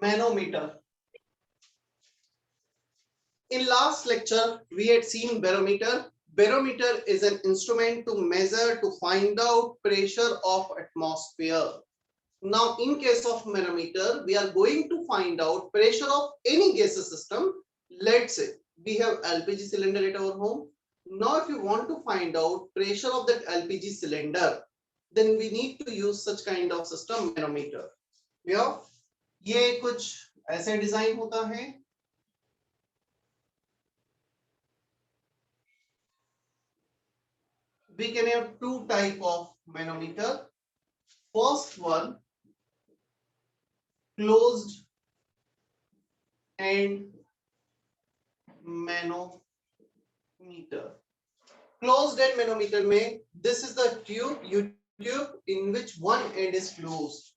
Manometer. In last lecture, we had seen barometer. Barometer is an instrument to measure, to find out pressure of atmosphere. Now, in case of manometer, we are going to find out pressure of any gaseous system. Let's say we have LPG cylinder at our home. Now, if you want to find out pressure of that LPG cylinder, then we need to use such kind of system, manometer. Yeah, ये कुछ ऐसे design होता है. We can have two type of manometer. First one, closed end manometer. Closed end manometer में this is the tube in which one end is closed.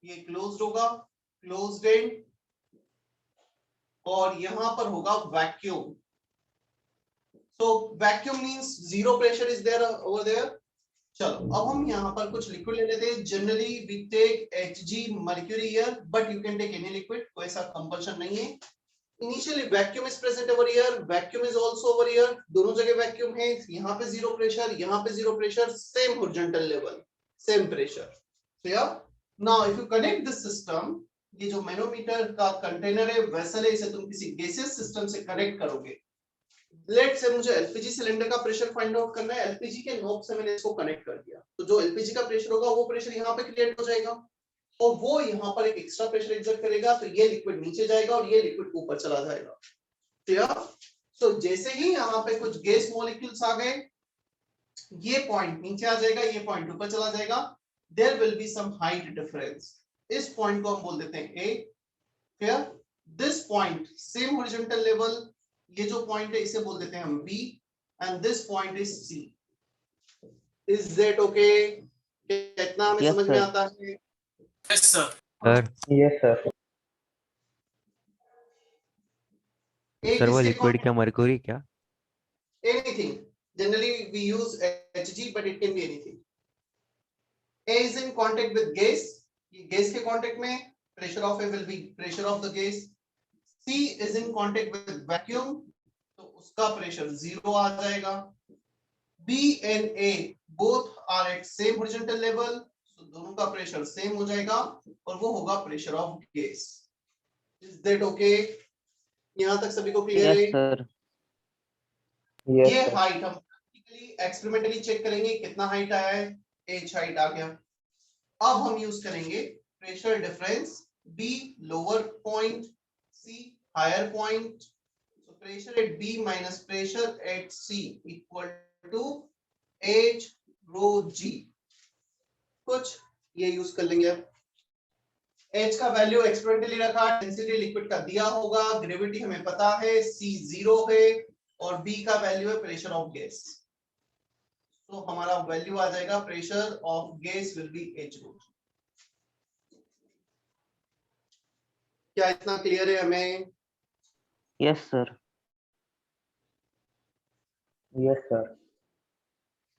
ये closed होगा, closed end, और यहाँ पर होगा vacuum. So vacuum means zero pressure is there over there. चलो अब हम यहाँ पर कुछ लिक्विड ले लेते हैं. Generally we take Hg mercury here, but you can take any liquid. कोई ऐसा कंपल्शन नहीं है. Initially vacuum is present over here, vacuum is also over here. दोनों जगह vacuum है. यहाँ पे zero pressure, यहाँ पे zero pressure, same horizontal level, same pressure. So yeah. Now if you connect this system, ये जो मैनोमीटर का कंटेनर है, वेसल है, इसे तुम किसी गैसियस सिस्टम से कनेक्ट करोगे. लेट से मुझे एलपीजी सिलेंडर का प्रेशर फाइंड आउट करना है. एलपीजी के नोब से मैंने इसको कनेक्ट कर दिया, तो जो एलपीजी का प्रेशर होगा वो प्रेशर यहाँ पे क्रिएट हो जाएगा, और वो यहाँ पर एक एक्स्ट्रा प्रेशर एग्जर्ट करेगा, तो ये लिक्विड नीचे जाएगा और ये लिक्विड ऊपर चला जाएगा. क्लियर? तो जैसे ही यहाँ पे कुछ गैस मॉलिक्यूल्स आ गए, ये पॉइंट नीचे आ जाएगा, ये पॉइंट ऊपर चला जाएगा. There will be some height difference. इस पॉइंट को हम बोल देते हैं A. Clear? This point same horizontal level, ये जो पॉइंट है इसे बोल देते हैं हम B, and this point is C. Is that okay? कितना हमें समझ में आता है? Yes sir. Yes sir. Sir वो लिक्विड क्या मरकरी क्या? Anything. Generally we use Hg, but it can be anything. A is in contact with gas. ये गैस के कांटेक्ट में, pressure of A will be pressure of the gas. C is in contact with vacuum, तो उसका pressure 0 आ जाएगा. B and A both are at same horizontal level, so दोनों का pressure same हो जाएगा, और वो होगा pressure of gas. Is that okay? यहाँ तक सभी को क्लियर है? Yes sir. ये हाइट हम प्रैक्टिकली एक्सपेरिमेंटली चेक करेंगे कितना हाइट आया है. h हाइट आ गया. अब हम यूज करेंगे pressure difference. B lower point, C higher point. So pressure at B minus pressure at C equal to H rho G. कुछ ये यूज कर लेंगे. H का वैल्यू एक्सपेरिमेंटली रखा, डेंसिटी लिक्विड का दिया होगा, ग्रेविटी हमें पता है, C 0 है, और B का वैल्यू है प्रेशर ऑफ गैस. तो हमारा वैल्यू आ जाएगा pressure of gas will be H rho. क्या इतना क्लियर है हमें? Yes sir. Yes sir.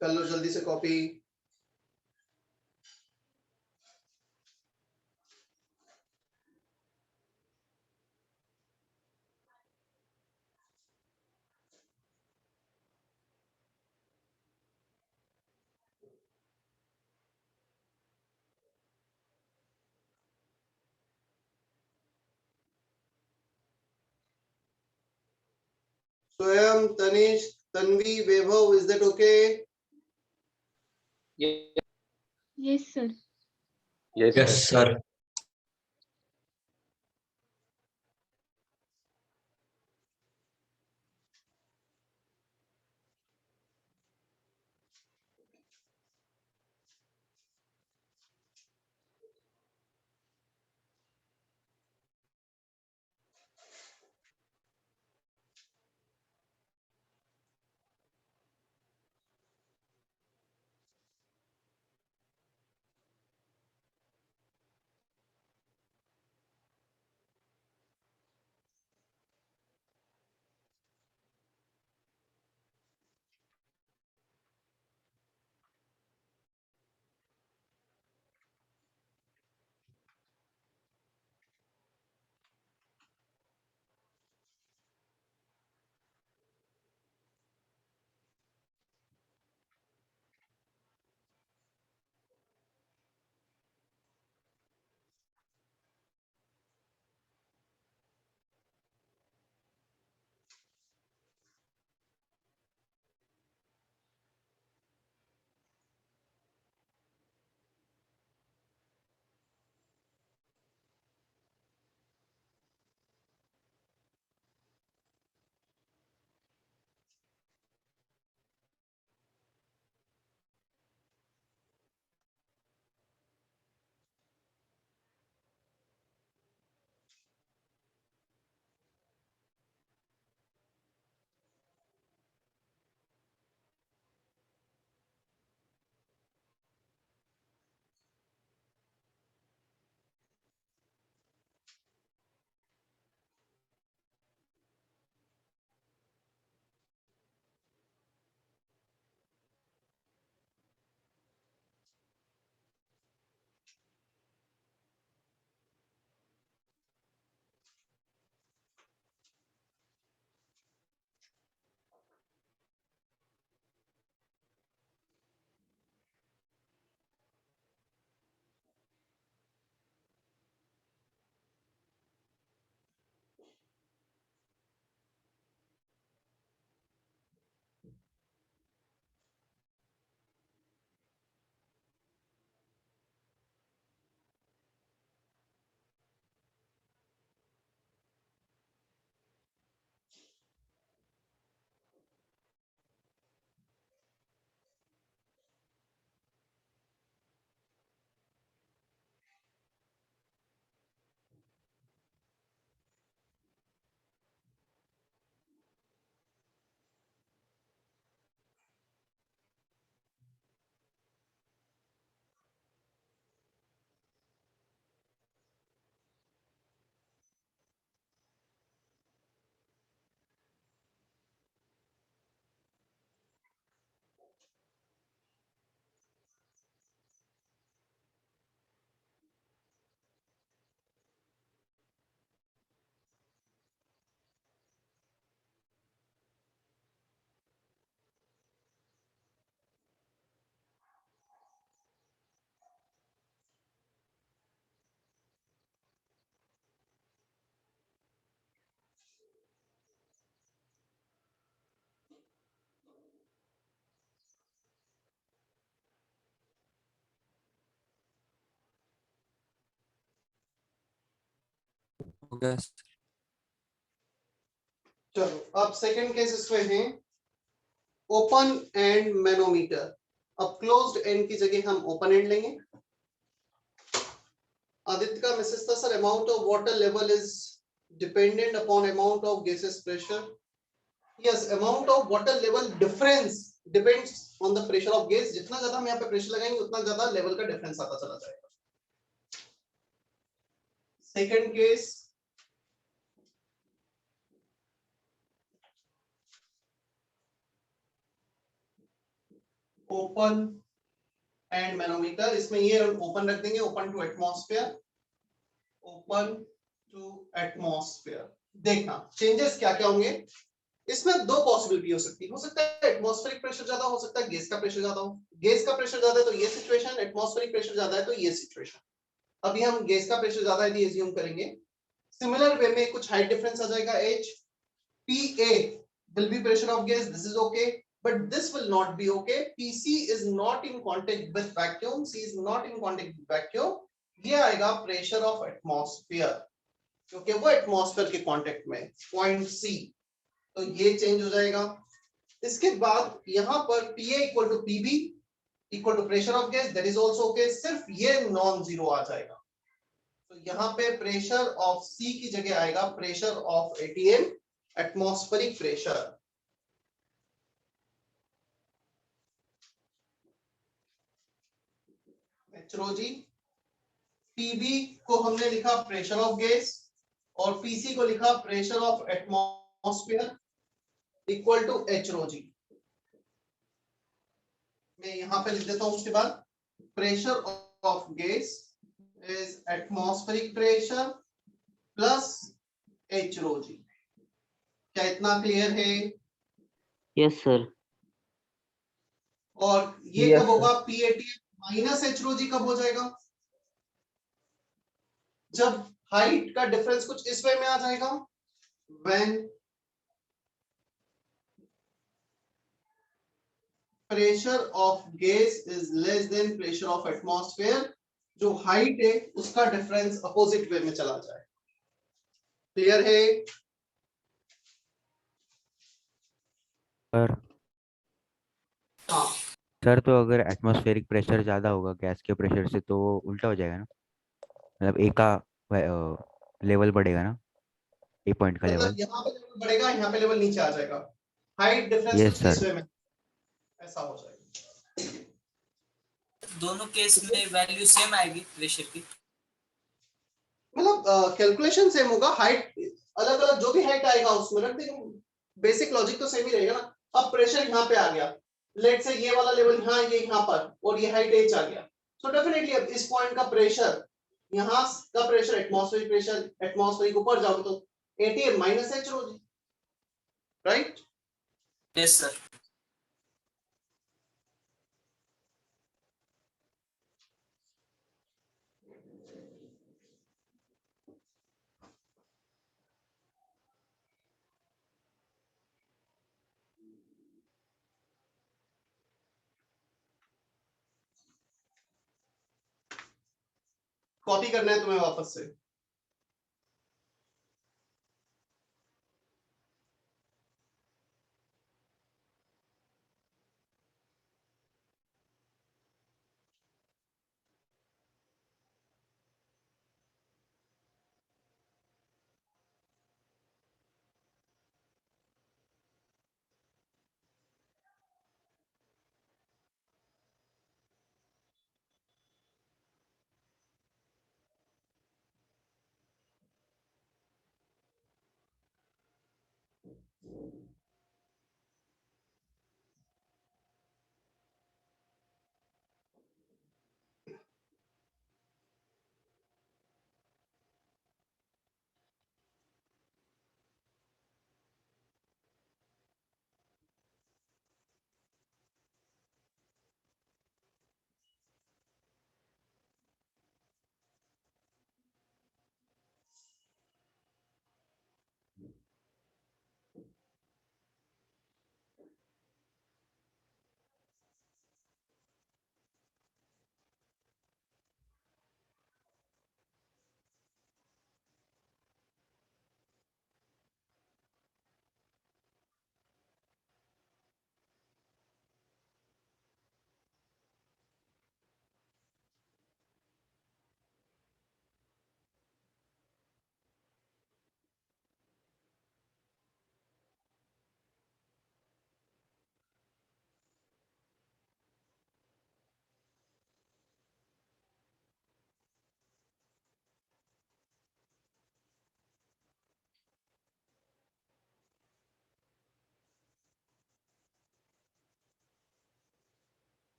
कर लो जल्दी से कॉपी. स्वयं, तनिष, तन्वी, वैभव, is that okay? Yes, sir. Yes sir. हो गया सर। चलो अब सेकंड केस इसमें है ओपन एंड मैनोमीटर। अब क्लोज्ड एंड की जगह हम ओपन एंड लेंगे। आदित्य का मैसेज था sir, amount of water level is dependent upon amount of gases pressure. Yes, amount of water level difference depends on the pressure of gas. जितना ज्यादा हम यहाँ पे प्रेशर लगाएंगे उतना ज्यादा लेवल का डिफरेंस आता चला जाएगा। Second case, open end manometer. इसमें ये ओपन रख देंगे, open to atmosphere, open to atmosphere. देखना चेंजेस क्या क्या होंगे इसमें। दो पॉसिबिलिटी हो सकता है एटमॉस्फेरिक प्रेशर ज्यादा हो सकता है गैस का प्रेशर ज्यादा हो। गैस का प्रेशर ज्यादा है तो ये सिचुएशन, एटमॉस्फेरिक प्रेशर ज्यादा है तो ये सिचुएशन। अभी हम गैस का प्रेशर ज्यादा है एज्यूम करेंगे। सिमिलर वे में कुछ हाइट डिफरेंस आ जाएगा h, pa will be pressure of gas, this is okay, but this will not be okay. pc is not in contact with vacuum, c is not in contact with vacuum. ये आएगा pressure of atmosphere क्योंकि वो atmosphere के contact में, point सी। तो ये change हो जाएगा। इसके बाद यहां पर pa equal to pb equal to pressure of gas, that is also okay. सिर्फ ये नॉन जीरो आ जाएगा। तो यहाँ पे प्रेशर ऑफ सी की जगह आएगा pressure of ATM, atmospheric pressure. HOG, PB को हमने लिखा प्रेशर ऑफ गैस और पीसी को लिखा pressure of atmosphere equal to HOG. मैं यहां पे लिख देता हूं। उसके बाद pressure of gas is atmospheric pressure plus HROG। क्या इतना क्लियर है? Yes sir. और ये Yes, कब होगा? PAT माइनस HROG कब हो जाएगा? जब हाइट का डिफरेंस कुछ इस वे में आ जाएगा। When pressure of gas is less than pressure of atmosphere, जो हाइट है उसका डिफरेंस अपोजिट वे में चला जाए। क्लियर है? सर हाँ सर तो अगर एटमॉस्फेरिक प्रेशर ज्यादा होगा गैस के प्रेशर से तो वो उल्टा हो जाएगा ना, मतलब ए का लेवल बढ़ेगा ना, ए पॉइंट का मतलब लेवल। यहाँ पे लेवल बढ़ेगा, यहाँ पे लेवल नीचे आ जाएगा। हाइट डिफरेंस यस कुछ इस सर। वे में ऐसा हो जाएगा। दोनों केस में वैल्यू सेम आएगी प्रेशर की। मतलब कैलकुलेशन सेम होगा, हाइट अलग अलग जो भी हाइट आएगा उसमें रख देंगे। बेसिक लॉजिक तो सेम ही रहेगा ना। अब प्रेशर यहाँ पे आ गया, लेट से ये वाला लेवल यहाँ, ये यहाँ पर, और ये हाइट h आ गया। सो डेफिनेटली अब इस पॉइंट का प्रेशर, यहाँ का प्रेशर एटमॉस्फेरिक प्रेशर, एटमॉस्फेरिक ऊपर जाओगे तो ATM माइनस h होगी, राइट? Yes sir. कॉपी करना है तुम्हें वापस से।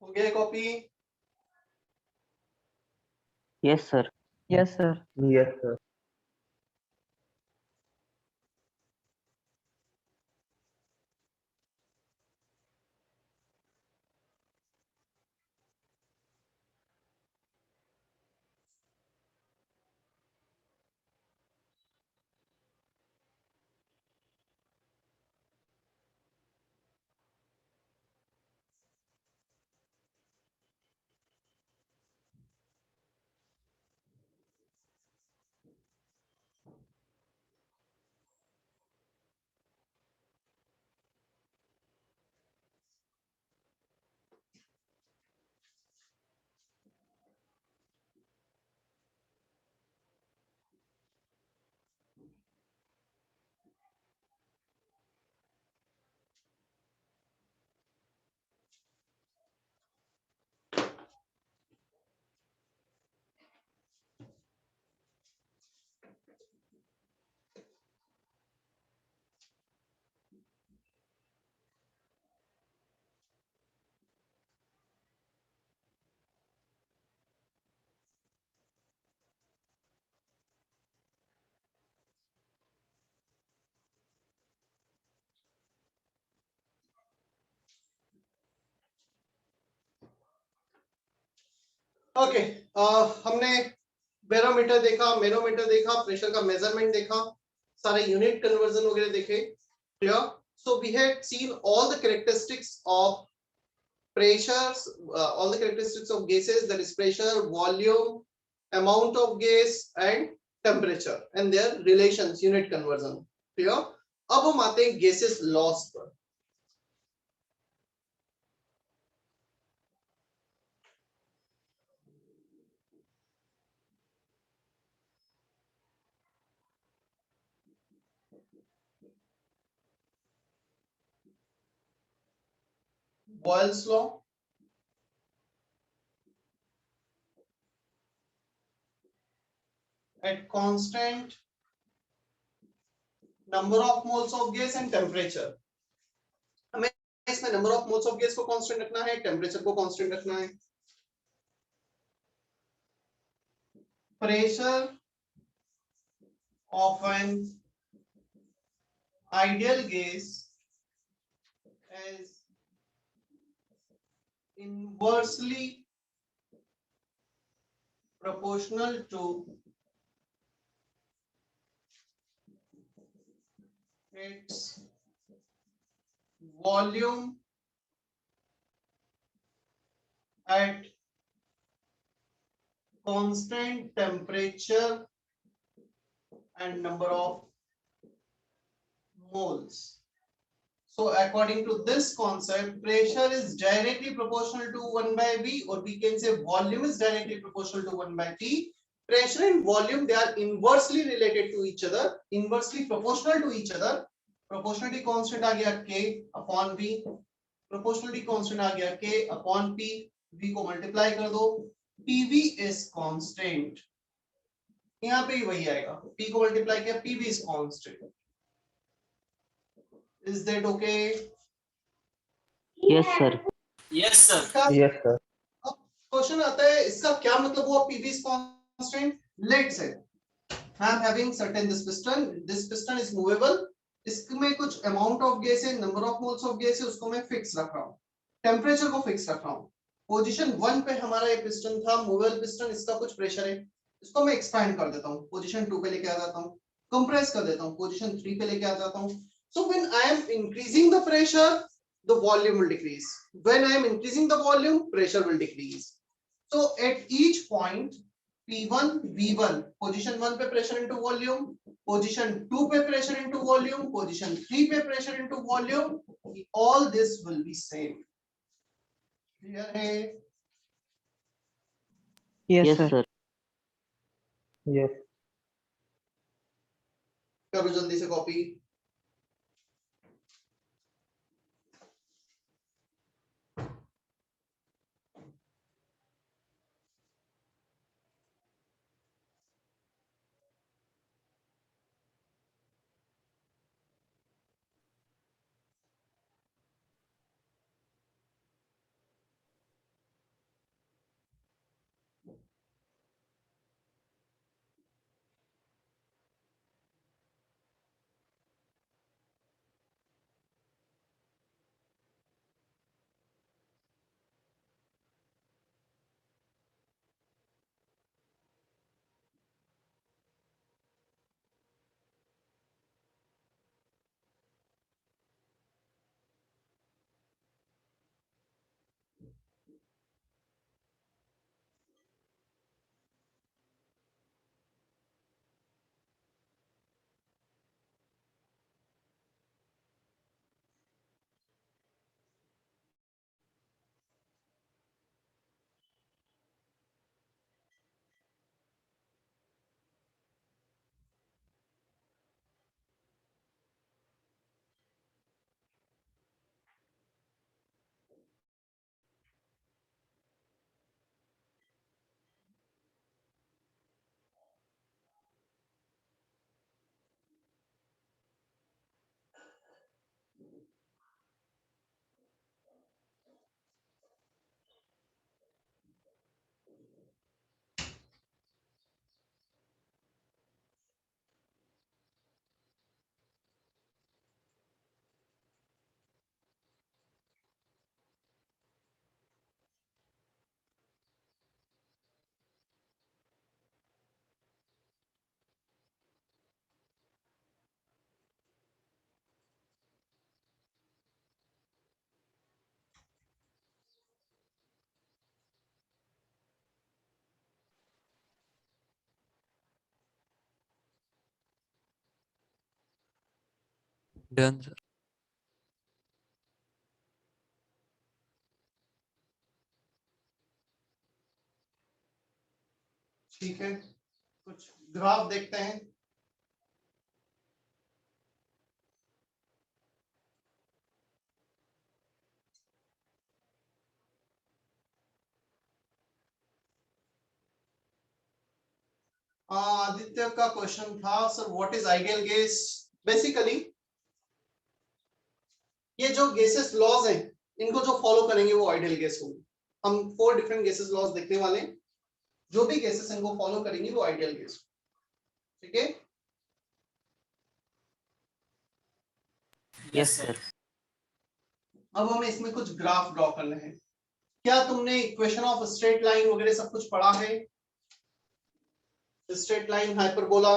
हो गया copy? Yes, sir. Yes, sir. Yes, sir. Okay, हमने बैरोमीटर देखा, मैनोमीटर देखा, प्रेशर का मेजरमेंट देखा, सारे यूनिट कन्वर्जन वगैरह देखे। Clear? So we had seen all the characteristics of pressures, all the characteristics of gases, that is pressure, volume, amount of gas and temperature and their relations, unit conversion. Clear? अब हम आते हैं gases laws पर। Boyle's law, at constant number of moles of gas and temperature, हमें इसमें number of moles of gas को constant रखना है, temperature को constant रखना है। Pressure of an ideal gas is inversely proportional to its volume at constant temperature and number of moles. So according to this concept, pressure is directly proportional to 1 by V, or we can say volume is directly proportional to 1 by P. Pressure and volume, they are inversely related to each other, inversely proportional to each other. Proportionality constant आ गया K upon V, proportionality constant आ गया K upon P, V को multiply कर दो, PV is constant, यहाँ पे ही वही आएगा, P को multiply किया, PV is constant. Is that okay? Yes, sir. Yes, sir. Yes, sir. अब क्वेश्चन आता है, इसका क्या मतलब हुआ PV is constant? Let's say I am having certain this piston is movable, इसमें कुछ amount of gas है, number of moles of gas है, उसको मैं fix रख रहा हूँ, temperature को fix रख रहा हूँ। पोजीशन 1 पे हमारा ये पिस्टन था, मूवेबल पिस्टन, इसका कुछ प्रेशर है, इसको मैं एक्सपैंड कर देता हूँ, पोजीशन 2 पे लेके आ जाता हूँ, कंप्रेस कर देता हूँ, पोजीशन 3 पे लेके आ जाता हूँ। So when I am increasing the pressure, the volume will decrease. When I am increasing the volume, pressure will decrease. So at each point, P1, V1, position 1 पे pressure into volume, position 2 पे pressure into volume, position 3 पे pressure into volume, all this will be same. Clear है? Yes, Yes, sir. sir. Yes. करो जल्दी से copy. Done, sir. ठीक है, कुछ ग्राफ देखते हैं। आदित्य का क्वेश्चन था sir what is ideal gas. Basically ये जो गैसेस लॉज हैं इनको जो फॉलो करेंगे वो आइडियल गैस होंगे। हम 4 डिफरेंट गैसेस लॉज देखने वाले हैं, जो भी गैसेस इनको फॉलो करेंगे वो आइडियल गैस। ठीक है, Yes, sir. अब हमें इसमें कुछ ग्राफ ड्रॉ करने हैं। क्या तुमने इक्वेशन ऑफ स्ट्रेट लाइन वगैरह सब कुछ पढ़ा है? Straight line, hyperbola.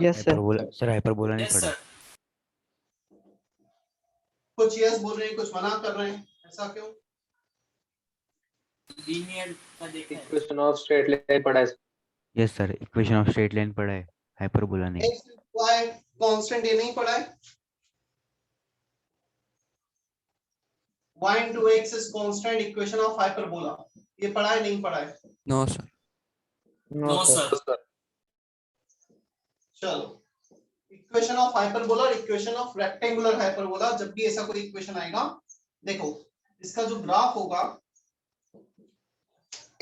Yes, sir. Hyperbola sir, hyperbola नहीं यस पढ़ा। सर। कुछ यस बोल रहे हैं, कुछ मना कर रहे हैं, ऐसा क्यों? लीनियर का देखा है। इक्वेशन ऑफ स्ट्रेट लाइन पढ़ा है। Yes sir, equation of straight line पढ़ा है, हाइपरबोला नहीं। x y कांस्टेंट ये नहीं पढ़ा है? y into x is constant equation of hyperbola, ये पढ़ा है नहीं पढ़ा है? No, sir. No sir. चलो, इक्वेशन ऑफ हाइपरबोला और इक्वेशन ऑफ रेक्टेंगुलर हाइपरबोला, जब भी ऐसा कोई इक्वेशन आएगा, देखो इसका जो ग्राफ होगा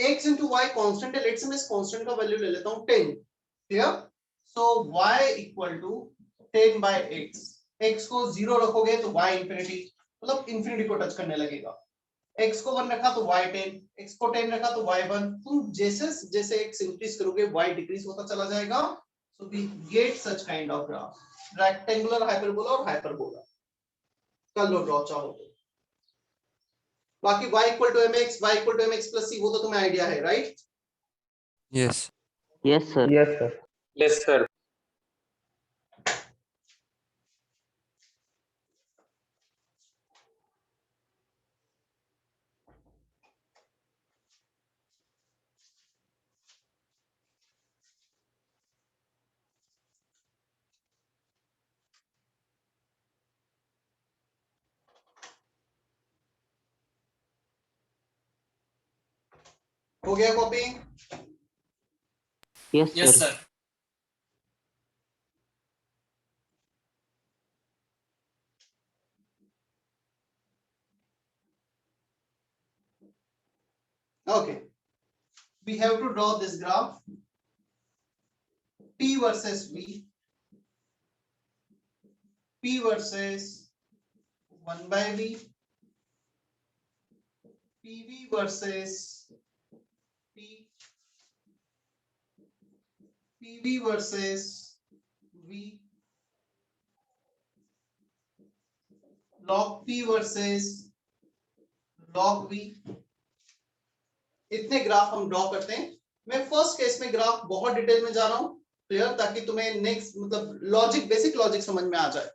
x into y कांस्टेंट है। लेट्स मैं इस कांस्टेंट का वैल्यू ले लेता हूं 10, clear? So y equal to 10 by x, x को 0 रखोगे तो y इंफिनिटी, मतलब इंफिनिटी को टच करने लगेगा। x को 1 रखा तो y 10, x को 10 रखा तो y 1। तुम जैसे जैसे x इंक्रीज करोगे y डिक्रीज होता चला जाएगा। So we get such kind of graph, rectangular hyperbola और hyperbola। कर लो ड्रॉ चाहो तो। बाकी y equal to mx, y equal to mx plus c, वो तो तुम्हें आइडिया है, right? Yes. Yes, sir. Yes sir. Yes sir. हो गया copy? Yes, yes sir. Sir. Okay, we have to draw this graph, P versus V, P versus 1 by V, PV versus P, PV versus V, log P versus log V। इतने graph हम draw करते हैं। मैं first case में graph बहुत detail में जा रहा हूं, क्लियर, ताकि तुम्हें नेक्स्ट मतलब लॉजिक, बेसिक लॉजिक समझ में आ जाए।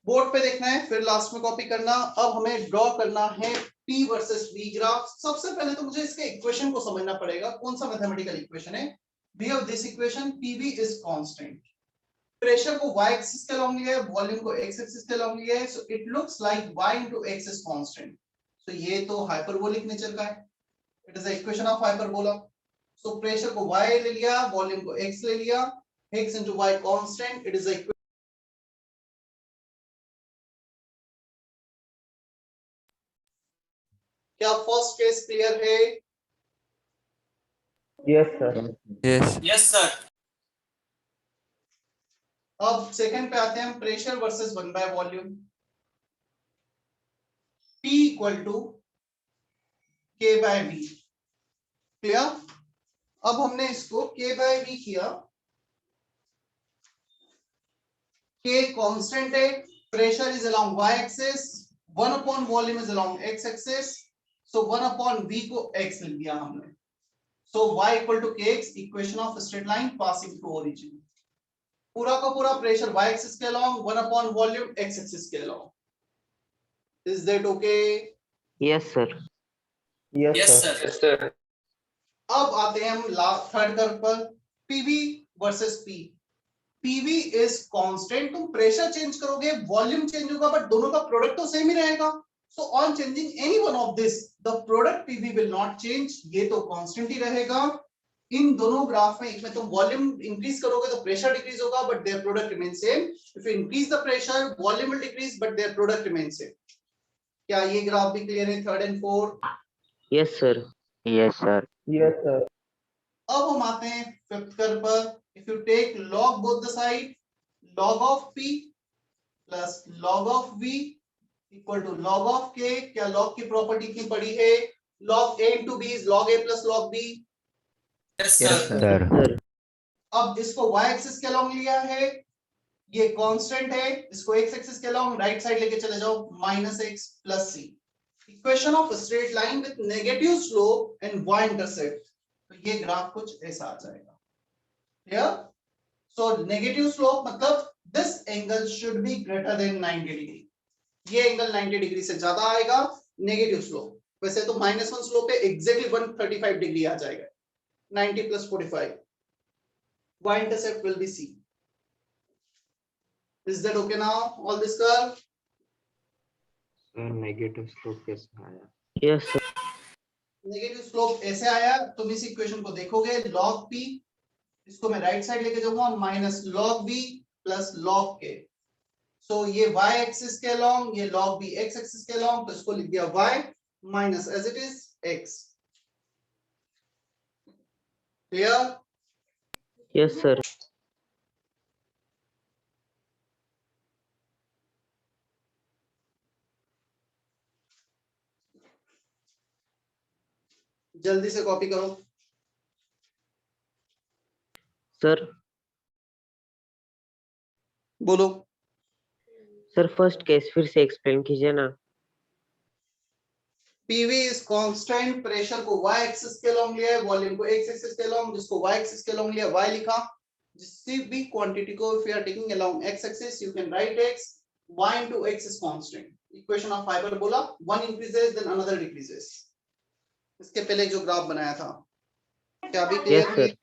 बोर्ड पे देखना है, फिर लास्ट में कॉपी करना। अब हमें ड्रॉ करना है P वर्सेस V ग्राफ। सबसे पहले तो मुझे इसके इक्वेशन को समझना पड़ेगा, कौन सा मैथमेटिकल इक्वेशन है। We have this equation, PV is constant. Pressure को y एक्सिस के अलोंग लिया है, वॉल्यूम को x एक्सिस के अलोंग लिया है, so it looks like y into x is constant। तो ये तो हाइपरबोलिक नेचर का है, it is the equation of hyperbola. So pressure को y ले लिया, वॉल्यूम को x ले लिया, x into y constant, it is the. क्या फर्स्ट केस क्लियर है? Yes sir. Yes. Yes sir. अब सेकंड पे आते हैं हम, pressure versus 1 by volume. P equal to K by V, clear? अब हमने इसको K बाय V किया, K कांस्टेंट है, pressure is along y axis, 1 upon volume is along x axis, so 1 upon V को x लिख दिया हमने। So y equal to kx, equation of straight line passing through origin. पूरा का पूरा pressure y axis के along, 1 upon volume x axis के along. Is that okay? Yes, sir. Yes yes sir. Sir. Yes sir. अब आते हैं हम last third curve पर, PV versus P। PV is constant, तुम प्रेशर चेंज करोगे volume change होगा बट दोनों का प्रोडक्ट तो सेम ही रहेगा. So on changing any one of this the product PV will not change, ये तो कांस्टेंट ही रहेगा. इन दोनों ग्राफ में एक में तुम वॉल्यूम इंक्रीज करोगे तो प्रेशर डिक्रीज होगा but their product remain same. If you increase the pressure volume will decrease but their product remain same. क्या ये ग्राफ भी क्लियर है? Third and fourth. Yes, sir. Yes sir. Yes, sir. अब हम आते हैं fifth curve पर. If you take log both the side, log of p plus log of v equal to log of k. क्या log की property की पड़ी है? log a into b is log a plus log b. Yes Yes, sir. Sir. Sir. अब इसको y axis के along लिया है, ये कांस्टेंट है. इसको x एक्सिस के अलॉन्ग राइट साइड लेके चले जाओ, -x plus c. Equation of straight line with negative slope and y intercept. तो ये ग्राफ कुछ ऐसा आ जाएगा. क्लियर? सो नेगेटिव स्लोप मतलब this angle should be greater than 90 degree. ये एंगल 90 डिग्री से ज्यादा आएगा. नेगेटिव स्लोप वैसे तो -1 स्लोप पे एग्जैक्टली 135 डिग्री आ जाएगा. 90 plus 45. Y intercept will be C. Is that okay now? All this curve? Negative slope कैसे आया? Yes, sir. नेगेटिव स्लोप ऐसे आया. तुम इस इक्वेशन को देखोगे log p, इसको मैं राइट साइड लेके जाऊंगा minus log v plus log k. So ये y एक्सिस के अलोंग, ये log v x एक्सिस के अलोंग, तो इसको लिख दिया y minus as it is x. Clear? Yes, sir. जल्दी से कॉपी करो. Sir. बोलो. Sir, first केस फिर से एक्सप्लेन कीजिए ना. PV is constant. प्रेशर को y एक्सिस के अलोंग लिया है, वॉल्यूम को x एक्सिस के अलोंग, जिसको y एक्सिस के अलोंग लिया y लिखा. जिससे भी क्वांटिटी को if you are taking along x axis you can write x, y into x is constant. Equation of hyperbola, one increases then another decreases. इसके पहले जो ग्राफ बनाया था क्या अभी क्लियर Yes, है? sir.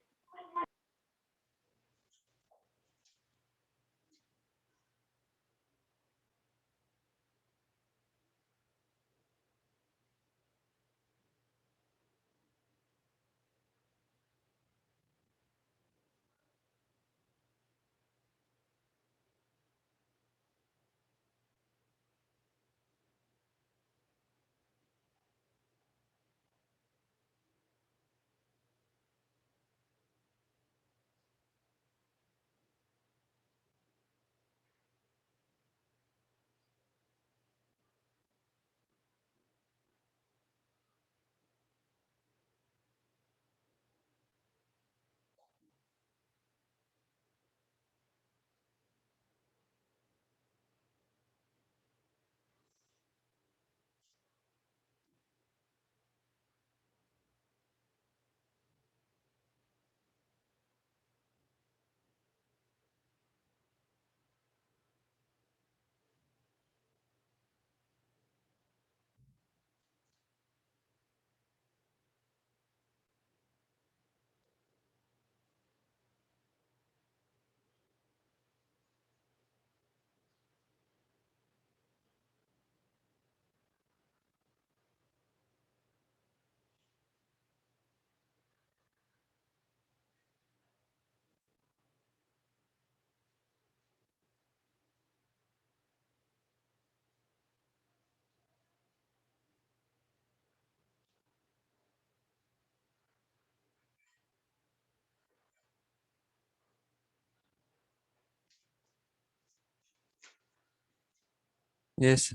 Yes.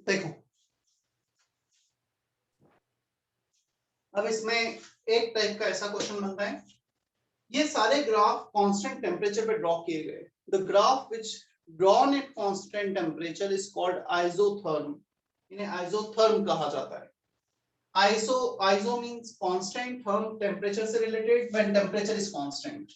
देखो अब इसमें एक टाइप का ऐसा क्वेश्चन बनता है. ये सारे ग्राफ कांस्टेंट टेम्परेचर पे ड्रॉ किए गए. The graph which drawn at constant temperature is called isotherm. इन्हें आइसोथर्म कहा जाता है. Iso means constant, therm temperature से related, when temperature is constant.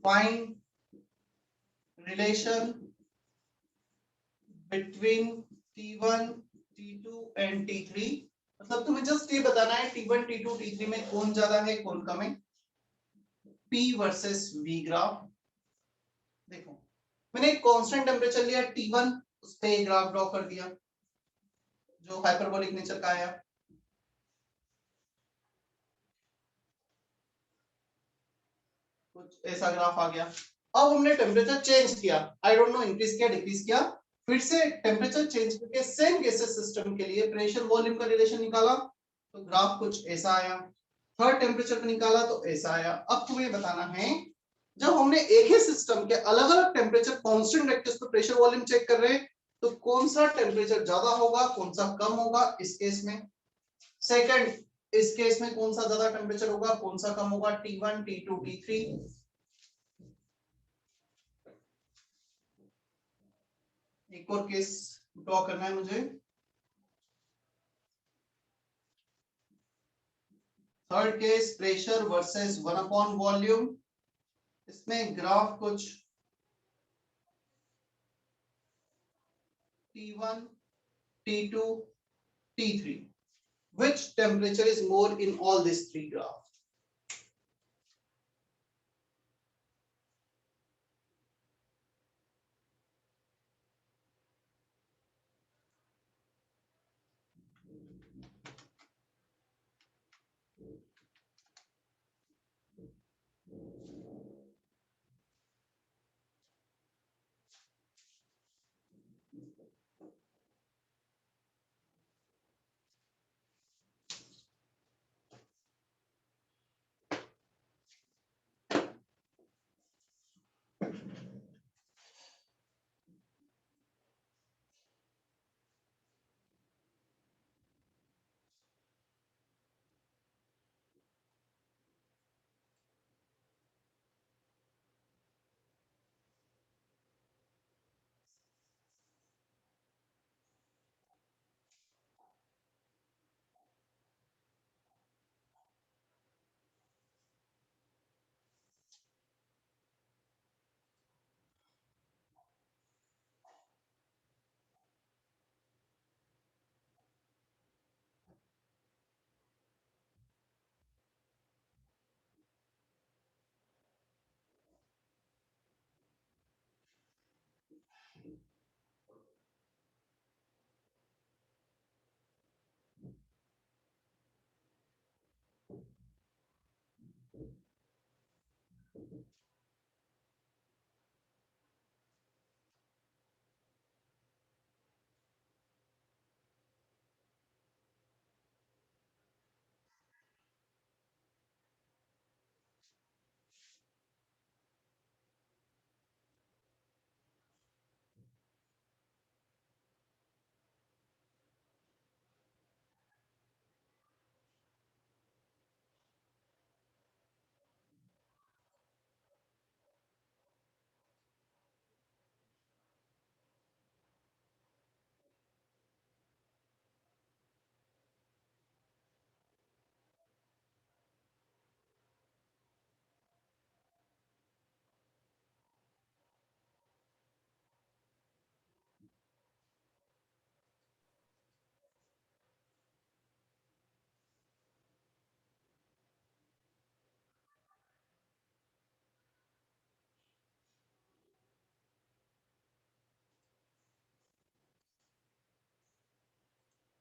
Find relation between T1, T2 and T3। मतलब तुम्हें जस्ट ये बताना है T1, T2, T3 में कौन ज्यादा है कौन कम है। P versus V graph. देखो मैंने एक कांस्टेंट टेम्परेचर लिया T1, उस पे ग्राफ ड्रॉ कर दिया जो हाइपरबोलिक नेचर का आया। कुछ ऐसा ग्राफ आ गया। अब हमने टेम्परेचर चेंज किया, आई डोंट नो इंक्रीज किया डिक्रीज किया, फिर से टेम्परेचर चेंज करके सेम गैसेस सिस्टम के लिए प्रेशर वॉल्यूम का रिलेशन निकाला तो ग्राफ कुछ ऐसा आया। थर्ड टेम्परेचर पे निकाला तो ऐसा आया। अब तुम्हें बताना है जब हमने एक ही सिस्टम के अलग अलग टेम्परेचर कांस्टेंट रख के उस पर प्रेशर वॉल्यूम चेक कर रहे हैं तो कौन सा टेम्परेचर ज्यादा होगा कौन सा कम होगा इस केस में। सेकंड, इस केस में कौन सा ज्यादा टेम्परेचर होगा कौन सा कम होगा, T1, T2, T3। एक और केस ड्रॉ करना है मुझे। Third case pressure versus 1 upon volume. इसमें ग्राफ कुछ T1, T2, T3, which temperature is more in all these three graphs?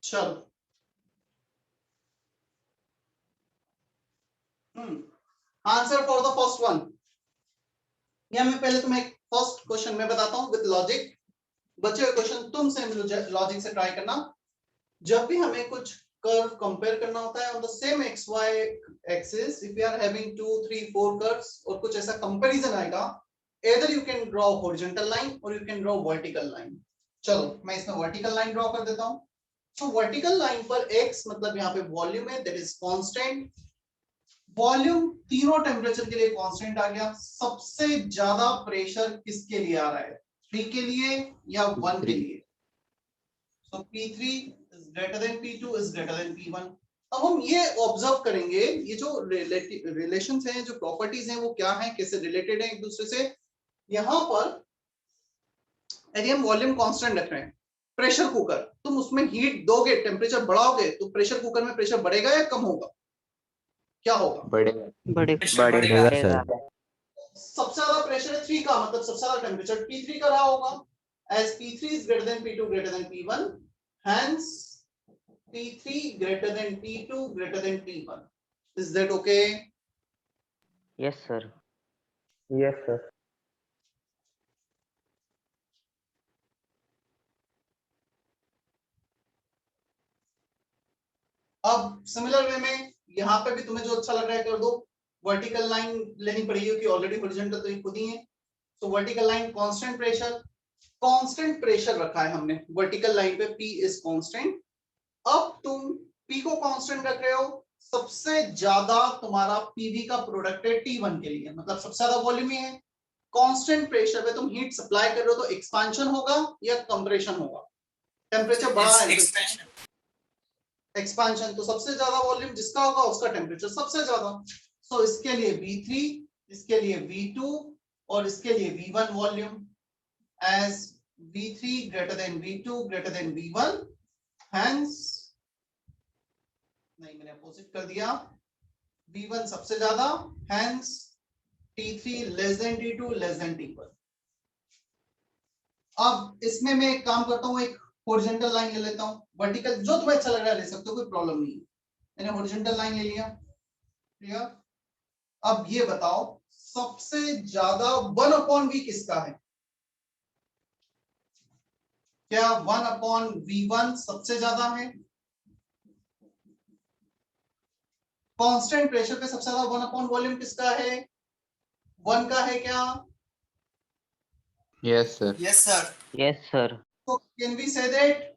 चलो answer for the first one. या मैं पहले तुम्हें फर्स्ट क्वेश्चन में बताता हूं विद लॉजिक। बचे हुए क्वेश्चन तुम सेम लॉजिक से ट्राई करना। जब भी हमें कुछ कर्व कंपेयर करना होता है on the same x y axis, if you are having 2 3 4 curves और कुछ ऐसा कंपैरिजन आएगा, either you can draw horizontal line or you can draw vertical line। चलो मैं इसमें वर्टिकल लाइन ड्रॉ कर देता हूं। तो वर्टिकल लाइन पर x मतलब यहाँ पे वॉल्यूम है, दैट इज कांस्टेंट। वॉल्यूम तीनों टेम्परेचर के लिए कांस्टेंट आ गया। सबसे ज्यादा प्रेशर किसके लिए आ रहा है, 3 के लिए या 1 के लिए? So P3 is greater than P2 is greater than P1। अब हम ये ऑब्जर्व करेंगे, ये जो रिलेशंस हैं, जो प्रॉपर्टीज हैं, वो क्या हैं, कैसे रिलेटेड हैं एक दूसरे से। यहां पर यदि हम वॉल्यूम कांस्टेंट रख रहे हैं, प्रेशर कुकर, तुम उसमें हीट दोगे, टेम्परेचर बढ़ाओगे, तो प्रेशर कुकर में प्रेशर बढ़ेगा या कम होगा? क्या होगा? बढ़ेगा। प्रेशर बढ़ेगा बढ़ेगा। सर। सबसे ज्यादा प्रेशर है 3 का, मतलब सबसे ज्यादा टेम्परेचर P3 का रहा होगा। As P3 is greater than P2 greater than P1, hence P3 greater than P2 greater than P1. Is that okay? Yes, sir. Yes, sir. अब सिमिलर वे में यहाँ पे भी तुम्हें जो अच्छा लग रहा है कर दो। वर्टिकल लाइन लेनी पड़ेगी क्योंकि ऑलरेडी हॉरिजॉन्टल तो ये खुद ही है। तो वर्टिकल लाइन कांस्टेंट प्रेशर रखा है हमने वर्टिकल लाइन पे, P इज कांस्टेंट। अब तुम P को कांस्टेंट रख रहे हो, सबसे ज्यादा तुम्हारा PV का प्रोडक्ट है T1 के लिए, मतलब सबसे ज्यादा वॉल्यूम है। कांस्टेंट प्रेशर पे तुम हीट सप्लाई कर रहे हो, तो एक्सपांशन होगा या कंप्रेशन होगा? टेम्परेचर बढ़ा है, एक्सपांशन, तो सबसे ज्यादा वॉल्यूम जिसका होगा उसका टेम्परेचर सबसे ज्यादा। सो इसके लिए V3, इसके लिए V2 और इसके लिए V1 volume. As V3 greater than V2 greater than V1, hence नहीं, मैंने अपोजिट कर दिया, V1 सबसे ज्यादा, hence T3 less than T2 less than T1। अब इसमें मैं एक काम करता हूं, एक हॉरिजॉन्टल लाइन ले लेता हूं, वर्टिकल जो तुम्हें अच्छा लग रहा है ले सकते हो, कोई प्रॉब्लम नहीं है। मैंने हॉरिजॉन्टल लाइन ले लिया, क्लियर। अब ये बताओ सबसे ज्यादा 1/V किसका है? क्या 1/V1 सबसे ज्यादा है? कांस्टेंट प्रेशर पे सबसे ज्यादा 1/वॉल्यूम किसका है? 1 का है क्या? Yes, sir. Yes sir. Yes, sir. So can we say that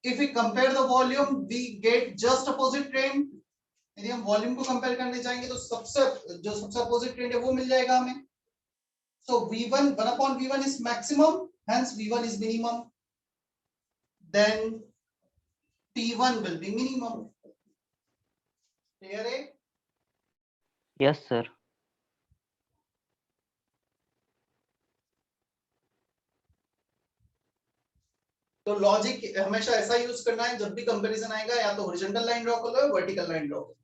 if we compare the volume we get just opposite trend? यदि हम वॉल्यूम को कंपेयर करने जाएंगे तो सबसे अपोजिट ट्रेंड है वो मिल जाएगा हमें। So V1 1/V1 is maximum, hence V1 is minimum, then T1 will be minimum। Clear है? Yes, sir. तो लॉजिक हमेशा ऐसा यूज करना है, जब भी कंपैरिजन आएगा या तो हॉरिजॉन्टल लाइन ड्रॉ कर लो या वर्टिकल लाइन ड्रॉ करो।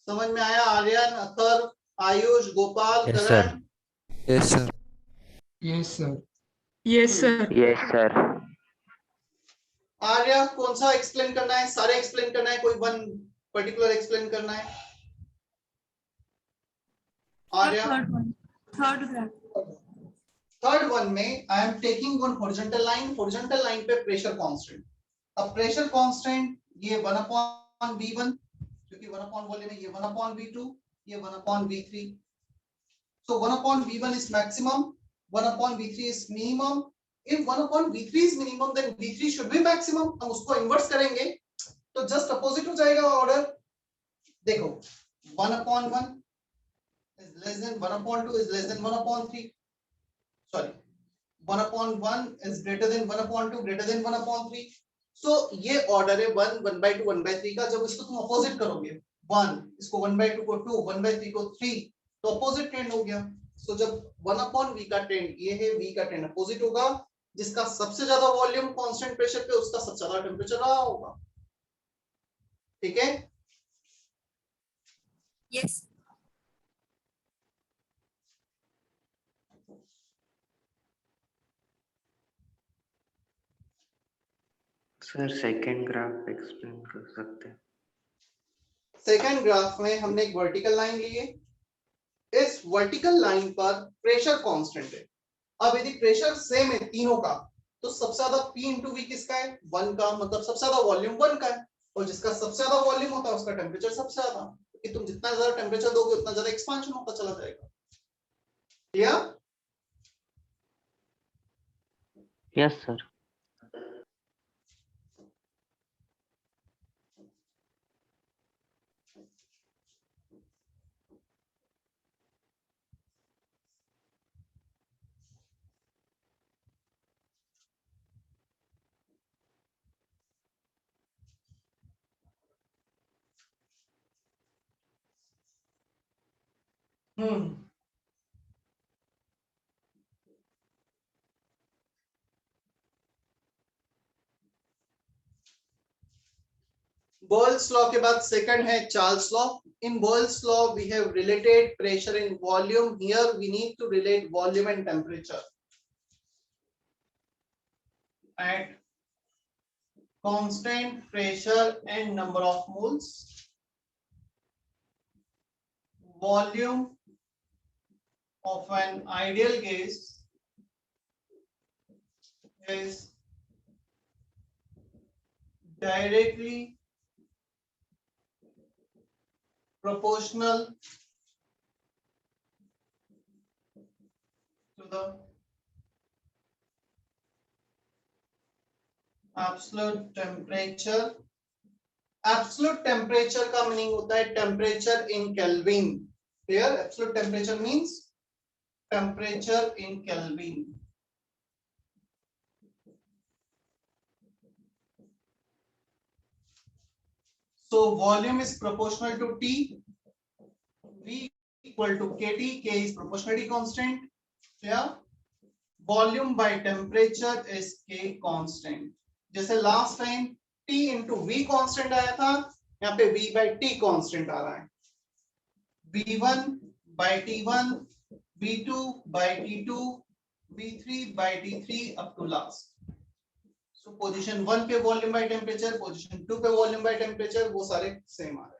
समझ में आया? Aryan, Athar, Ayush, Gopal, Yes, sir. करण। Yes, sir. Yes, sir. Yes, sir. Yes, sir. आर्य कौन सा एक्सप्लेन करना है? सारे एक्सप्लेन करना है, कोई वन पर्टिकुलर एक्सप्लेन करना है? आर्य थर्ड वन में I am taking one horizontal line पे प्रेशर कांस्टेंट। अब प्रेशर कांस्टेंट ये 1/V1, क्योंकि 1/वॉल्यूम है, ये 1/V2, ये 1/V3। So 1/V1 is maximum, 1/V3 is minimum. If 1/V3 is minimum, then V3 should be maximum. हम उसको इन्वर्स करेंगे तो जस्ट अपोजिट हो जाएगा ऑर्डर। देखो 1/1 is less than 1/2 is less than 1/3, sorry 1/1 is greater than 1/2 greater than 1/3। so ये order है 1 1/2 1/3 का। जब इसको तुम अपोजिट करोगे 1, इसको 1/2 को 2, 1/3 को 3, तो अपोजिट ट्रेंड हो गया। सो जब 1/V का ट्रेंड ये है, V का ट्रेंड अपोजिट होगा, जिसका सबसे ज्यादा वॉल्यूम कांस्टेंट प्रेशर पे उसका सबसे ज्यादा टेम्परेचर रहा होगा। ठीक है? Yes. Sir second graph explain कर सकते हैं? सेकेंड ग्राफ में हमने एक वर्टिकल लाइन ली है, इस वर्टिकल लाइन पर प्रेशर कांस्टेंट है। अब यदि प्रेशर सेम है तीनों का, तो सबसे ज्यादा P इंटू V किसका है? 1 का, मतलब सबसे ज्यादा वॉल्यूम 1 का है, और जिसका सबसे ज्यादा वॉल्यूम होता है उसका टेम्परेचर सबसे ज्यादा, क्योंकि तुम जितना ज्यादा टेम्परेचर दोगे उतना ज्यादा एक्सपांशन होता चला जाएगा। क्लियर? Yes, sir. हम्म बॉयल्स लॉ के बाद सेकंड है Charles law. In Boyle's law, we have related pressure and volume. Here we need to relate volume and temperature. At constant pressure and number of moles, volume of an ideal gas is directly proportional to the absolute temperature. Absolute temperature का meaning होता है temperature in Kelvin. Here absolute temperature means temperature in Kelvin. So volume is proportional to T. V equal to KT. K is proportionality constant. Yeah. Volume by temperature is K constant. जैसे last time T into V constant आया था, यहाँ पे V by T constant आ रहा है. V1 by T1, V2 by T2, V3 by T3 up to last. So position 1 पे volume by temperature, position 2 पे volume by temperature, वो सारे same आ रहे हैं.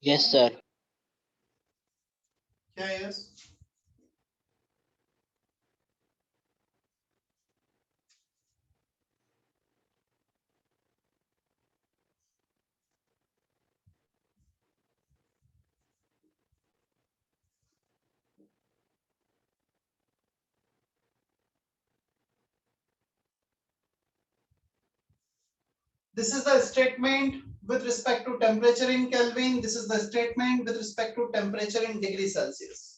Yes, sir. क्या है yes? This is the statement with respect to temperature in Kelvin. This is the statement with respect to temperature in degree Celsius.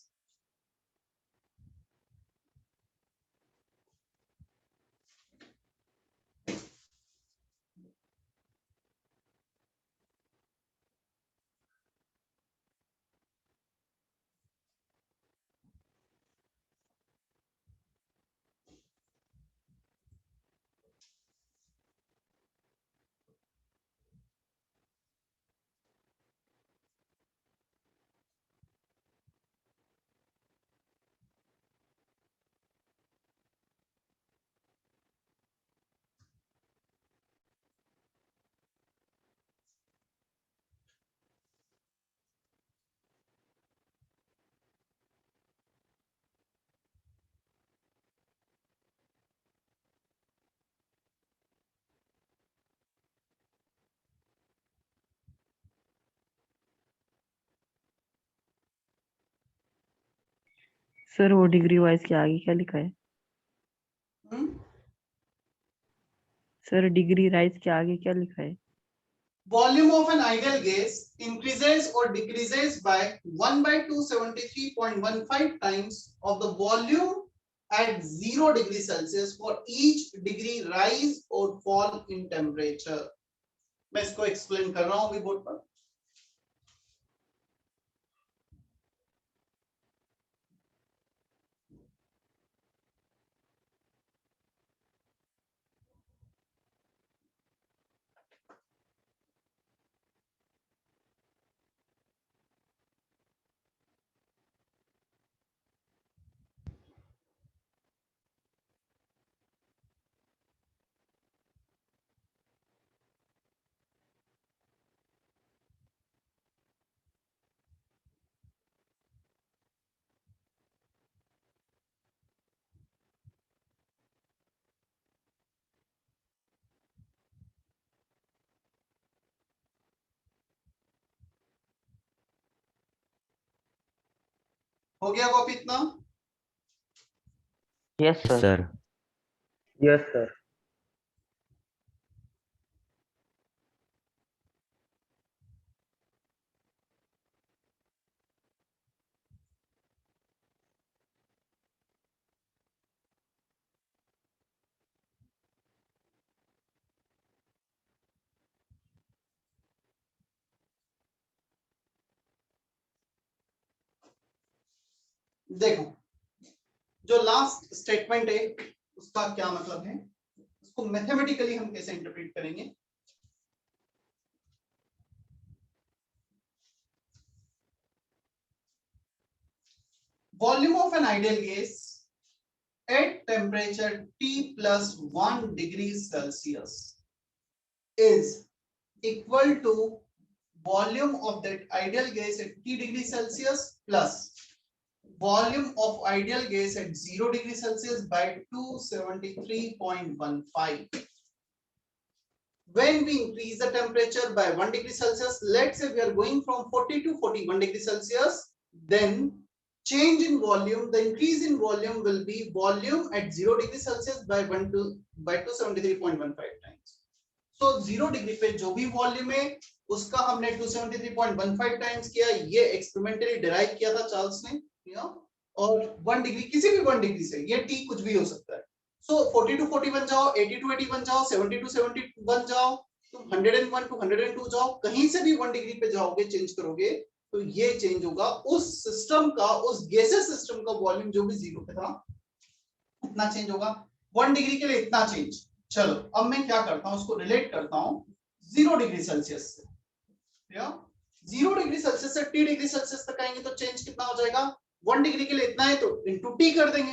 Sir वो degree wise के आगे क्या लिखा है? सर डिग्री राइज के आगे क्या लिखा है? Volume of an ideal gas increases or decreases by 1 by 273.15 times of the volume at 0 degree Celsius for each degree rise or fall in temperature. मैं इसको explain कर रहा हूँ अभी बोर्ड पर. हो गया कॉपी इतना? Yes, sir. Sir Yes, sir. देखो, जो लास्ट स्टेटमेंट है उसका क्या मतलब है, उसको मैथमेटिकली हम कैसे इंटरप्रेट करेंगे। Volume of an ideal gas at temperature T plus 1 degree Celsius is equal to volume of that ideal gas at T degree Celsius plus volume of ideal gas at 0 degree Celsius by 273.15. When we increase the temperature by 1 degree Celsius, let's say we are going from 40 to 41 degree Celsius, then change in volume, the increase in volume will be volume at 0 degree Celsius by 273.15 times. So 0 degree पे जो भी volume है उसका हमने 273.15 times किया, ये experimentally derive किया था चार्ल्स ने, और 1 डिग्री किसी भी 1 डिग्री से, ये टी कुछ भी हो सकता है। सो 40 to 40 बन जाओ, 80 to 80 बन जाओ, 70 to 70 बन जाओ, तुम 101 to 102 जाओ, कहीं से भी 1 डिग्री पे जाओगे, चेंज करोगे तो ये चेंज होगा उस सिस्टम का, उस गैसेस सिस्टम का वॉल्यूम जो भी 0 पे था इतना चेंज होगा। 1 डिग्री के लिए इतना चेंज। चलो अब मैं क्या करता हूं, उसको रिलेट करता हूं 0 डिग्री सेल्सियस से। 0 डिग्री सेल्सियस से T डिग्री सेल्सियस तक आएंगे तो चेंज कितना हो जाएगा, 1 डिग्री के लिए इतना है तो इंटू टी कर देंगे,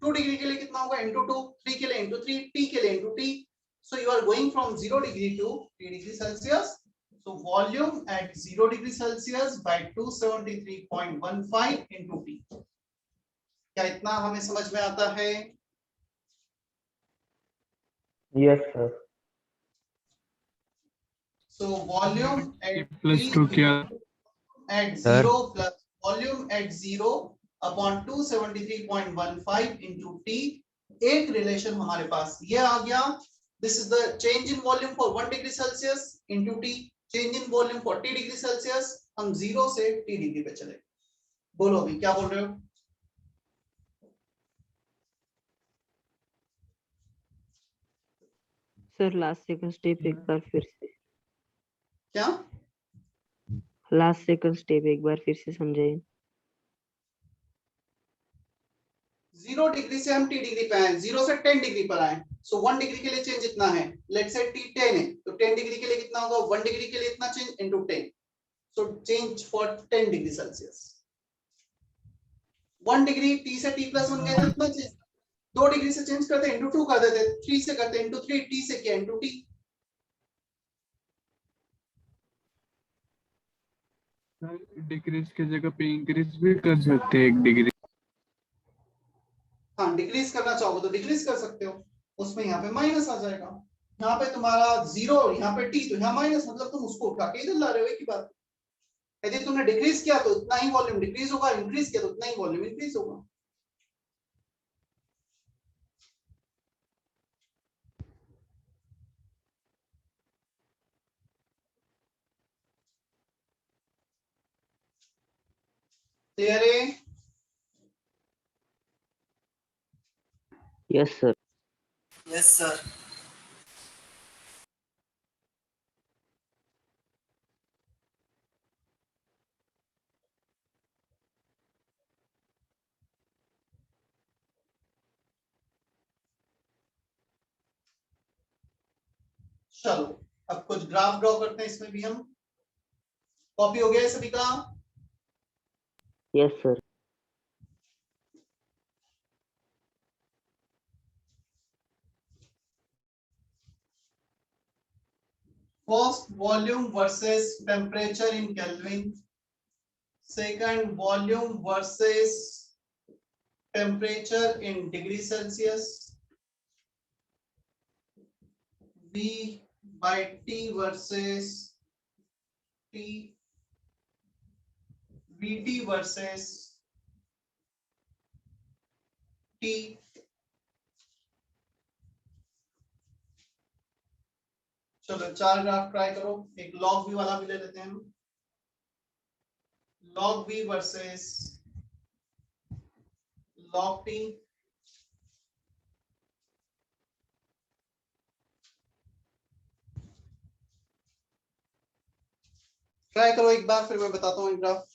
2 डिग्री के लिए कितना होगा इंटू 2, 3 के लिए इंटू 3, टी के लिए into T. So you are going from 0 degree to T degree Celsius. So volume at 0 degree Celsius by 273.15 into T. क्या इतना हमें समझ में आता है? Yes, sir. So volume at plus T 2 क्या? at Sir. 0 plus volume at 0 upon 273.15 into T। एक relation हमारे पास ये आ गया, this is the change in volume for 1 degree Celsius into T, change in volume for T degree Celsius. हम 0 से T degree पे चले। बोलो अभी क्या बोल रहे हो? सर लास्ट सेकंड स्टेप एक बार फिर से, क्या लास्ट सेकंड स्टेप एक बार फिर से समझाइए। 0 डिग्री से हम T डिग्री पे आए, 0 से 10 डिग्री पर आए। सो 1 डिग्री के लिए चेंज इतना है, लेट्स से T 10 है तो 10 डिग्री के लिए कितना होगा, 1 डिग्री के लिए इतना change into 10। So change for 10 degree Celsius. 1 degree T से T प्लस 1 गए तो इतना चेंज, 2 डिग्री से चेंज करते इनटू 2 कर देते, 3 से करते इनटू 3, T से किया इनटू T। डिक्रीज की जगह पे इंक्रीज भी कर सकते हैं 1 डिग्री। हाँ डिक्रीज करना चाहोगे तो डिक्रीज कर सकते हो, उसमें यहाँ पे माइनस आ जाएगा। यहाँ पे तुम्हारा 0, यहाँ पे T तो यहाँ माइनस, मतलब तुम उसको उठा के इधर ला रहे हो, एक ही बात। यदि तुमने डिक्रीज किया तो इतना ही वॉल्यूम डिक्रीज होगा, इंक्रीज किया तो इतना ही वॉल्यूम इंक्रीज होगा। क्लियर है? Yes sir. Yes sir. चलो अब कुछ ग्राफ ड्रॉ करते हैं इसमें भी हम। कॉपी हो गया है सभी का? Yes sir. First volume versus temperature in Kelvin, second volume versus temperature in degree Celsius, V by T versus T, VT versus T. चलो 4 ग्राफ ट्राई करो। एक लॉग वी वाला भी ले लेते हैं हम। Log V versus log T. Try करो एक बार, फिर मैं बताता हूँ एक ग्राफ।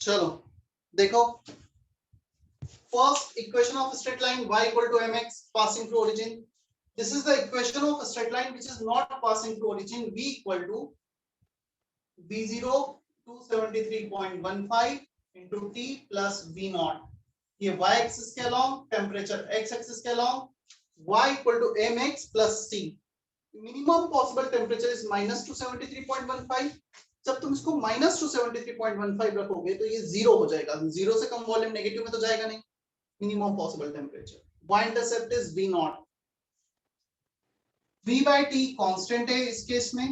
चलो देखो, first equation of straight line y equal to mx passing through origin. This is the equation of a straight line which is not passing through origin. V equal to v0 273.15 into t plus v naught. ये y axis के along, temperature x axis के along, y equal to mx plus c. Minimum possible temperature is minus 273.15. जब तुम इसको minus 273.15 रखोगे तो ये zero हो जाएगा, जीरो से कम वॉल्यूम नेगेटिव में तो जाएगा नहीं. Minimum possible temperature. Y intercept is v naught. v by t constant है इस केस में.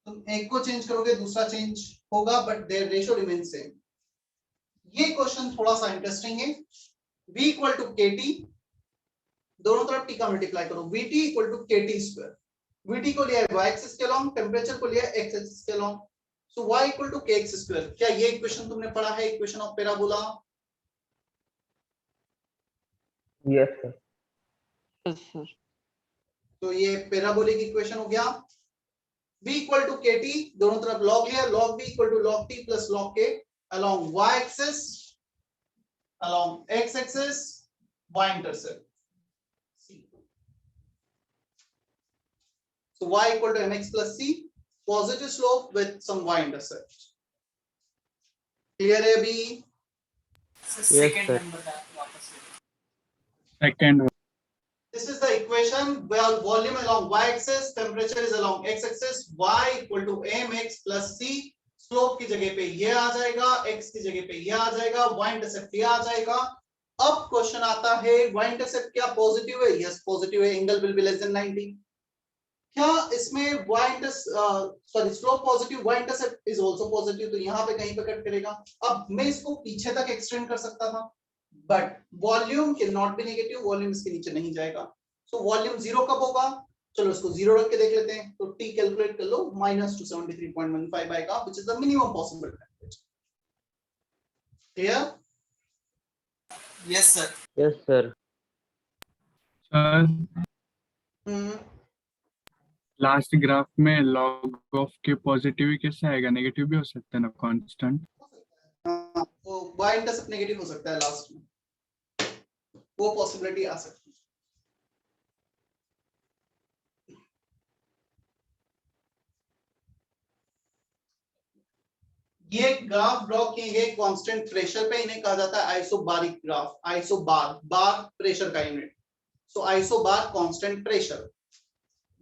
तुम एक को चेंज करोगे दूसरा चेंज होगा, but their ratio remain same. ये क्वेश्चन थोड़ा सा इंटरेस्टिंग है. v इक्वल टू kt, दोनों तरफ t का मल्टीप्लाई करो. vt equal to kt square. vt को लिया है y एक्सिस के लॉन्ग, टेम्परेचर को लिया है x एक्सिस के along. So y equal to kx square. क्या ये इक्वेशन तुमने पढ़ा है, equation of parabola? Yes, sir. Yes, sir. तो ये पैराबोलिक इक्वेशन हो गया. v इक्वल टू kt, दोनों तरफ log लिया, log v equal to log t plus log k along y axis, along x axis, y intercept c. So y equal to mx plus c, positive slope with some y intercept. Clear है अभी? Second sir. Number का वापस से. Second This is the equation where volume along y axis, temperature is along x axis, y equal to mx plus c. Slope की जगह पे ये आ जाएगा, x की जगह पे ये आ जाएगा, y इंटरसेप्ट ये आ जाएगा. अब क्वेश्चन आता है, y इंटरसेप्ट क्या पॉजिटिव है? यस पॉजिटिव है. Angle will be less than 90. क्या इसमें slope positive, y intercept is also positive, तो यहाँ पे कहीं पे कट करेगा. अब मैं इसको पीछे तक एक्सटेंड कर सकता था, but volume can not be negative, volume इसके नीचे नहीं जाएगा. सो वॉल्यूम जीरो कब होगा? चलो इसको जीरो रख के देख लेते हैं. तो t कैलकुलेट कर लो, माइनस 273.15 आएगा, which is the minimum possible temperature. Clear? Yes sir. Yes, sir. Sir last graph में लॉग ऑफ के पॉजिटिव ही कैसे आएगा, नेगेटिव भी हो सकता है ना, कांस्टेंट. हाँ, तो y इंटरसेप्ट नेगेटिव हो सकता है लास्ट में, वो पॉसिबिलिटी आ सकती है. ये ग्राफ ड्रॉ किए गए कांस्टेंट प्रेशर पे, इन्हें कहा जाता है आइसोबारिक ग्राफ. आइसोबार, बार प्रेशर का यूनिट. सो आइसोबार कांस्टेंट प्रेशर.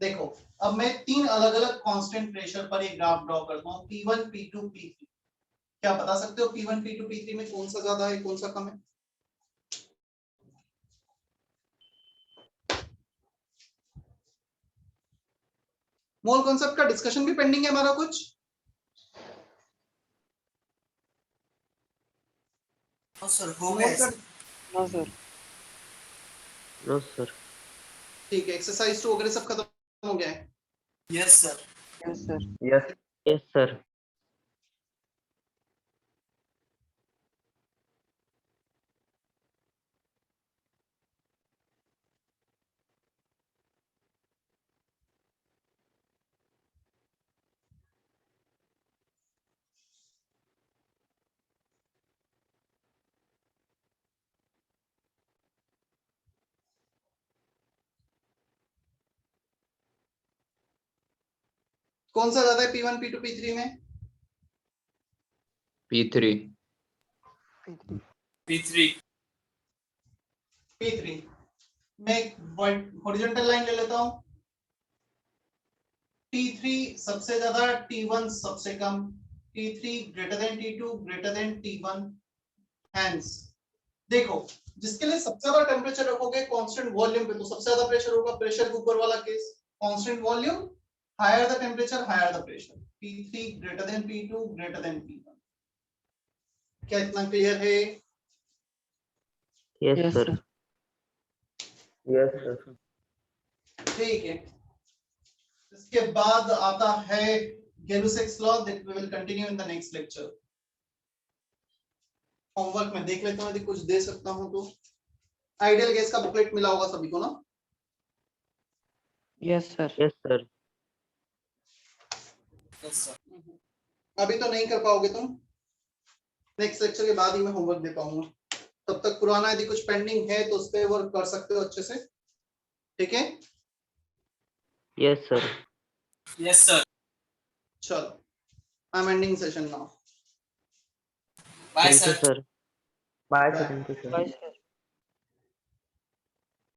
देखो अब मैं तीन अलग अलग कांस्टेंट प्रेशर पर एक ग्राफ ड्रॉ करता हूं, P1 P2 P3. क्या बता सकते हो P1 P2 P3 में कौन सा ज्यादा है, कौन सा कम है? मोल कॉन्सेप्ट का डिस्कशन भी पेंडिंग है हमारा कुछ. नो सर, हो गया sir. No, sir. No, sir. ठीक है, एक्सरसाइज 2 वगैरह सब खत्म हो गया है. Yes sir. Yes, sir. Yes. Yes, sir. कौन सा ज्यादा है P1 P2 P3 में? P3. P3. P3 मैं हॉरिजॉन्टल लाइन ले लेता हूं. T3 सबसे ज्यादा, T1 सबसे कम. T3 greater than T2 greater than T1. Hence देखो, जिसके लिए सबसे ज्यादा टेम्परेचर रखोगे कांस्टेंट वॉल्यूम पे, तो सबसे ज्यादा प्रेशर होगा. प्रेशर के ऊपर वाला case, constant volume, higher the temperature higher the pressure. P3 greater than P2 greater than P1. क्या इतना क्लियर है? Yes, Yes, sir. sir. Yes, sir. ठीक है. इसके बाद आता है Gay-Lussac's law that we will continue in the next lecture. Homework में देख लेता हूं, यदि कुछ दे सकता हूं तो. आइडियल गैस का बुकलेट मिला होगा सभी को ना? Yes, sir. Yes, sir. Yes sir. अभी तो नहीं कर पाओगे तुम. नेक्स्ट लेक्चर के बाद ही मैं होमवर्क दे पाऊंगा, तब तक पुराना यदि कुछ पेंडिंग है तो उस पर वर्क कर सकते हो अच्छे से, ठीक है। Yes, sir. Yes, sir. चलो, I am ending session now. Bye, Thank you, sir. sir. Bye, Bye. sir. Thank you, sir. Bye, sir.